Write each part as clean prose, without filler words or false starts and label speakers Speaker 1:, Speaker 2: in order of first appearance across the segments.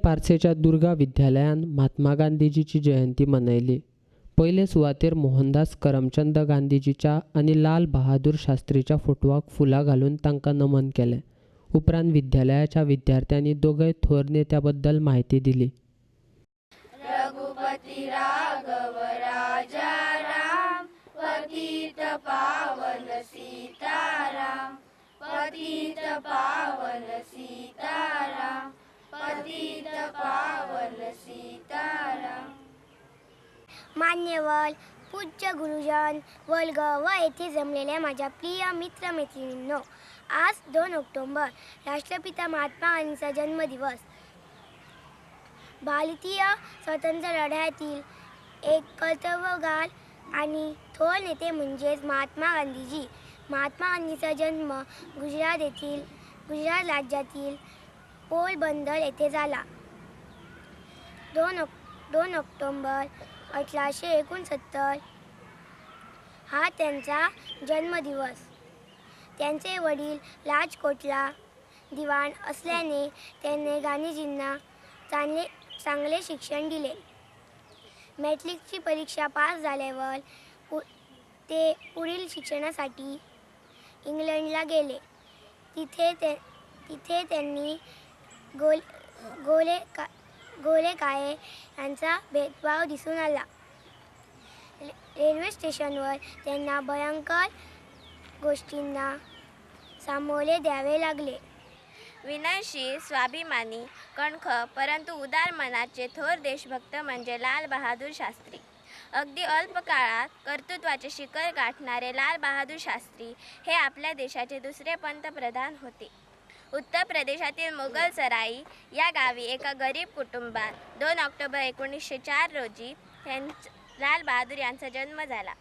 Speaker 1: पारसेच्या दुर्गा विद्यालयान महात्मा गांधीजीची जयंती मनयली। पहिले सुवातेर मोहनदास करमचंद गांधीजीच्या आणि लाल बहादूर शास्त्रीच्या फोटवाक फुलां घालून तांकां नमन केलें। उपरांत विद्यालयाच्या विद्यार्थ्यांनी दोगय थोर नेत्याबद्दल माहिती दिली।
Speaker 2: रघुपति राघव राजा राम, पतित पावन सीताराम, पतित पावन सीताराम, पतित पावन सीताराम।
Speaker 3: मान्यवर पूज्य गुरुजन वर्ग व येथे जमलेल्या माझ्या प्रिय मित्र मैत्रिणींनो, आज 2 ऑक्टोबर राष्ट्रपिता महात्मा गांधींचा जन्मदिवस। भारतीय स्वातंत्र्य लढ्यातील एक कर्तव्यगार आणि थोर नेते म्हणजेच महात्मा गांधीजी। महात्मा गांधींचा जन्म गुजरात राज्यातील पोरबंदर येथे झाला। 2 ऑक्टोबर 1869 हा त्यांचा जन्मदिवस। त्यांचे वडील राजकोटला दिवाण असल्याने त्यांनी गांधीजींना चांगले शिक्षण दिले। मॅट्रिकची परीक्षा पास झाल्यावर ते पुढील शिक्षणासाठी इंग्लंडला गेले। तिथे त्यांनी गोलेकाये यांचा भेदभाव दिसून आला। रेल्वे स्टेशनवर त्यांना भयंकर गोष्टींना सामोरे द्यावे लागले।
Speaker 2: विनयशील, स्वाभिमानी, कणख परंतु उदार मनाचे थोर देशभक्त म्हणजे लाल बहादूर शास्त्री। अगदी अल्प काळात कर्तृत्वाचे शिखर गाठणारे लाल बहादूर शास्त्री हे आपल्या देशाचे दुसरे पंतप्रधान होते। उत्तर प्रदेशातील मुगलसराई या गावी एका गरीब कुटुंबात 2 ऑक्टोबर 1904 रोजी लाल बहादूर यांचा जन्म झाला।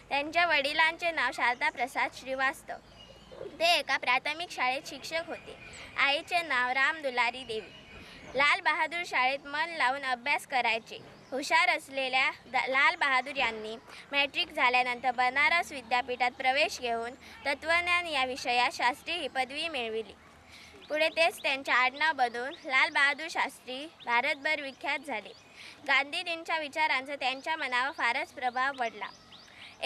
Speaker 2: त्यांच्या वडिलांचे नाव शारदा प्रसाद श्रीवास्तव, ते एका प्राथमिक शाळेत शिक्षक होते। आईचे नाव राम दुलारी देवी। लाल बहादूर शाळेत मन लावून अभ्यास करायचे। हुशार असलेल्या लाल बहादूर यांनी मॅट्रिक झाल्यानंतर बनारस विद्यापीठात प्रवेश घेऊन तत्वज्ञान या विषयात शास्त्री ही पदवी मिळविली। पुढे तेच त्यांचे आडनाव बनून लाल बहादूर शास्त्री भारतभर विख्यात झाले। गांधीजींच्या विचारांचा त्यांच्या मनावर फारच प्रभाव पडला।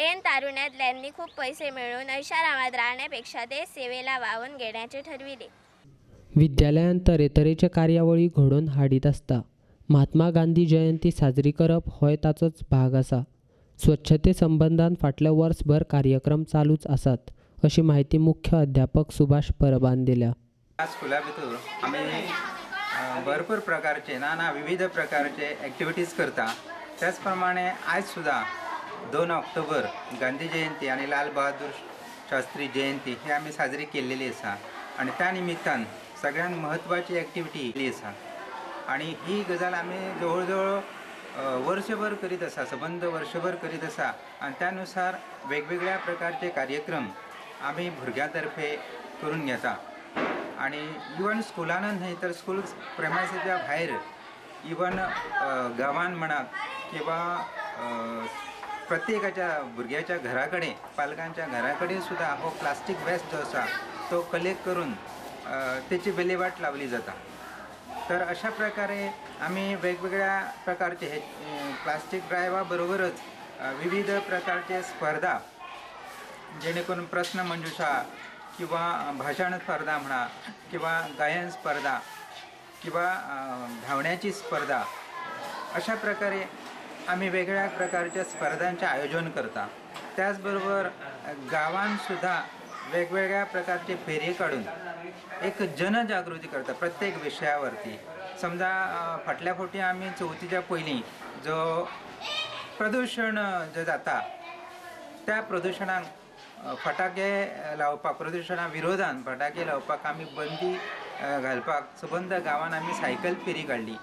Speaker 2: ऐन तारुण्यात त्यांनी खूप पैसे मिळवून ऐशारामात राहण्यापेक्षा देश सेवेला वाहून घेण्याचे ठरविले।
Speaker 1: विद्यालयान तरेतरेचे कार्यावळी घडोवन हाडीत आसता। महात्मा गांधी जयंती साजरी करप होय ताचोच भाग आसा। स्वच्छते संबंधान फाटल्या वर्सभर कार्यक्रम चालूच आसात, अशी माहिती मुख्य अध्यापक सुभाष परबान दिल्या।
Speaker 4: स्कुला भितर आम्ही भरपूर प्रकारचे विविध प्रकारचे ॲक्टिविटीज करता। त्याचप्रमाणे आज सुद्धा 2 ऑक्टोबर गांधी जयंती आणि लाल बहादूर शास्त्री जयंती हे आम्ही साजरी केलेली आसा आणि त्या निमित्तान सगळ्यांत महत्त्वाची ॲक्टिविटी केली आसा आणि ही गजाल आम्ही जवळजवळ वर्षभर करीत आसा, संबंध वर्षभर करीत आसा आणि त्यानुसार वेगवेगळ्या प्रकारचे कार्यक्रम आम्ही भुरग्यांतर्फे करून घेता आणि इवन स्कुलान न्हय तर स्कूल प्रेमायसीच्या भायर इवन गांवान म्हणा किंवा प्रत्येकाच्या भुरग्याच्या घराकडे पालकांच्या घराकडे सुद्धा हो प्लास्टिक वेस्ट जो आसा तो कलेक्ट करून त्याची विल्हेवाट लावली जाता। तर अशा प्रकारे आम्ही वेगवेगळ्या प्रकारचे हे प्लास्टिक ड्रायव्हा बरोबरच विविध प्रकारचे स्पर्धा जेणेकरून प्रश्नमंजुषा किंवा भाषण स्पर्धा म्हणा किंवा गायन स्पर्धा किंवा धावण्याची स्पर्धा अशा प्रकारे आम्ही वेगळ्या प्रकारच्या स्पर्धांचे आयोजन करता। त्याचबरोबर गावांसुद्धा वेगवेगळ्या प्रकारचे फेरे काढून एक जनजागृती करता प्रत्येक विषयावरती। समजा फाटल्या फावटी आम्ही चवथीच्या पयलीं जो प्रदूषण जे जाता त्या प्रदूषणाक फटाके लावपाक प्रदूषणा विरोधान फटाके लावपाक आमी बंदी घालपाक सबंद गांवान आमी सायकल फेरी काडली।